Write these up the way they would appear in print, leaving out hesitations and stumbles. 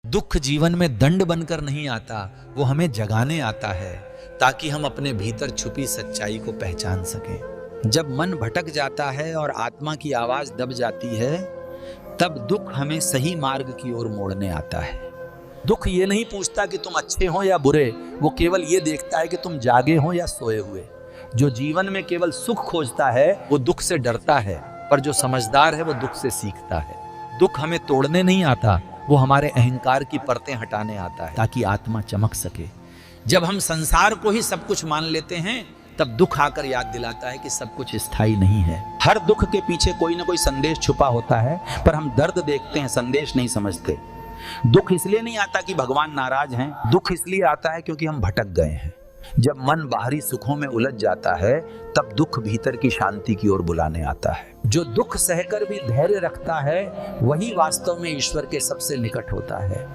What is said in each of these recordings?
दुख जीवन में दंड बनकर नहीं आता, वो हमें जगाने आता है ताकि हम अपने भीतर छुपी सच्चाई को पहचान सकें। जब मन भटक जाता है और आत्मा की आवाज दब जाती है, तब दुख हमें सही मार्ग की ओर मोड़ने आता है। दुख ये नहीं पूछता कि तुम अच्छे हो या बुरे, वो केवल ये देखता है कि तुम जागे हो या सोए हुए। जो जीवन में केवल सुख खोजता है वो दुख से डरता है, पर जो समझदार है वो दुख से सीखता है। दुख हमें तोड़ने नहीं आता, वो हमारे अहंकार की परतें हटाने आता है ताकि आत्मा चमक सके। जब हम संसार को ही सब कुछ मान लेते हैं, तब दुख आकर याद दिलाता है कि सब कुछ स्थायी नहीं है। हर दुख के पीछे कोई ना कोई संदेश छुपा होता है, पर हम दर्द देखते हैं, संदेश नहीं समझते। दुख इसलिए नहीं आता कि भगवान नाराज हैं, दुख इसलिए आता है क्योंकि हम भटक गए हैं। जब मन बाहरी सुखों में उलझ जाता है, तब दुख भीतर की शांति की ओर बुलाने आता है। जो दुख सहकर भी धैर्य रखता है, वही वास्तव में ईश्वर के सबसे निकट होता है।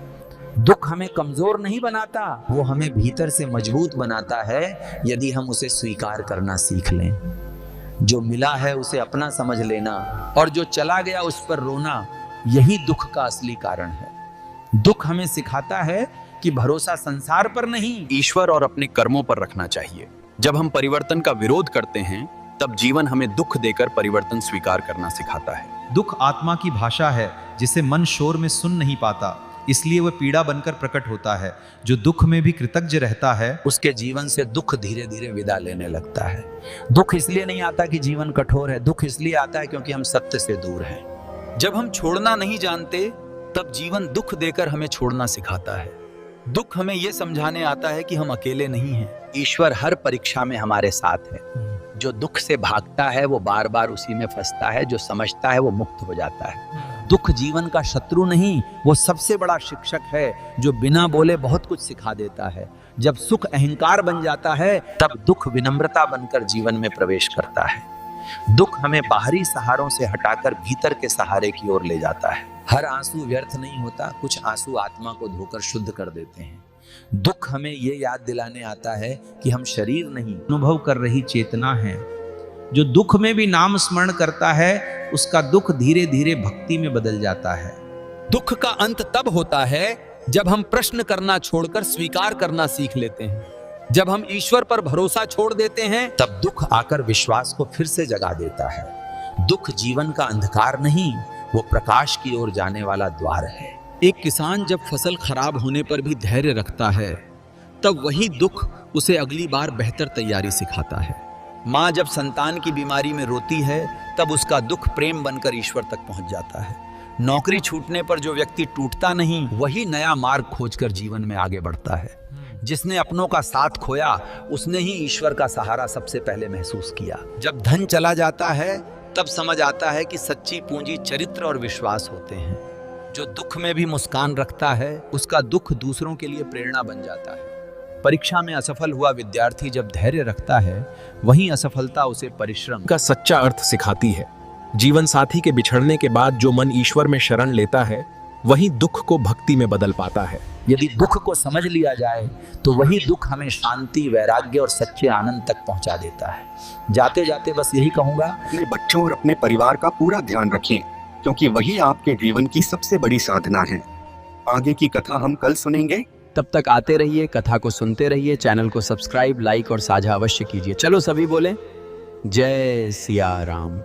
दुख हमें कमजोर नहीं बनाता, वो हमें भीतर से मजबूत बनाता है यदि हम उसे स्वीकार करना सीख लें। जो मिला है उसे अपना समझ लेना और जो चला गया उस पर रोना, यही दुख का असली कारण है। दुख हमें सिखाता है कि भरोसा संसार पर नहीं, ईश्वर और अपने कर्मों पर रखना चाहिए। जब हम परिवर्तन का विरोध करते हैं, तब जीवन हमें दुख देकर परिवर्तन स्वीकार करना सिखाता है। दुख आत्मा की भाषा है जिसे मन शोर में सुन नहीं पाता, इसलिए वह पीड़ा बनकर प्रकट होता है। जो दुख में भी कृतज्ञ रहता है, उसके जीवन से दुख धीरे धीरे विदा लेने लगता है। दुख इसलिए नहीं आता कि जीवन कठोर है, दुख इसलिए आता है क्योंकि हम सत्य से दूर हैं। जब हम छोड़ना नहीं जानते, तब जीवन दुख देकर हमें छोड़ना सिखाता है। दुख हमें यह समझाने आता है कि हम अकेले नहीं हैं, ईश्वर हर परीक्षा में हमारे साथ है। जो दुख से भागता है वो बार बार उसी में फंसता है, जो समझता है वो मुक्त हो जाता है। दुख जीवन का शत्रु नहीं, वो सबसे बड़ा शिक्षक है जो बिना बोले बहुत कुछ सिखा देता है। जब सुख अहंकार बन जाता है, तब दुख विनम्रता बनकर जीवन में प्रवेश करता है। दुख हमें बाहरी सहारों से हटाकर भीतर के सहारे की ओर ले जाता है। हर आंसू व्यर्थ नहीं होता, कुछ आंसू आत्मा को धोकर शुद्ध कर देते हैं। दुख हमें ये याद दिलाने आता है कि हम शरीर नहीं, अनुभव कर रही चेतना है। जो दुख में भी नाम स्मरण करता है, उसका दुख धीरे धीरे भक्ति में बदल जाता है। दुख का अंत तब होता है जब हम प्रश्न करना छोड़कर स्वीकार करना सीख लेते हैं। जब हम ईश्वर पर भरोसा छोड़ देते हैं, तब दुख आकर विश्वास को फिर से जगा देता है। दुख जीवन का अंधकार नहीं, वो प्रकाश की ओर जाने वाला द्वार है। एक किसान जब फसल खराब होने पर भी धैर्य रखता है, तब वही दुख उसे अगली बार बेहतर तैयारी सिखाता है। माँ जब संतान की बीमारी में रोती है, तब उसका दुख प्रेम बनकर ईश्वर तक पहुंच जाता है। नौकरी छूटने पर जो व्यक्ति टूटता नहीं, वही नया मार्ग खोजकर जीवन में आगे बढ़ता है। जिसने अपनों का साथ खोया, उसने ही ईश्वर का सहारा सबसे पहले महसूस किया। जब धन चला जाता है, तब समझ आता है कि सच्ची पूंजी चरित्र और विश्वास होते हैं। जो दुख में भी मुस्कान रखता है, उसका दुख दूसरों के लिए प्रेरणा बन जाता है। परीक्षा में असफल हुआ विद्यार्थी जब धैर्य रखता है, वहीं असफलता उसे परिश्रम का सच्चा अर्थ सिखाती है। जीवन साथी के बिछड़ने के बाद जो मन ईश्वर में शरण लेता है, वही दुख को भक्ति में बदल पाता है। यदि दुख को समझ लिया जाए, तो वही दुख हमें शांति, वैराग्य और सच्चे आनंद तक पहुंचा देता है। जाते जाते बस यही कहूंगा, अपने बच्चों और अपने परिवार का पूरा ध्यान रखें, क्योंकि वही आपके जीवन की सबसे बड़ी साधना है। आगे की कथा हम कल सुनेंगे। तब तक आते रहिए, कथा को सुनते रहिए, चैनल को सब्सक्राइब, लाइक और साझा अवश्य कीजिए। चलो सभी बोले जय सिया राम।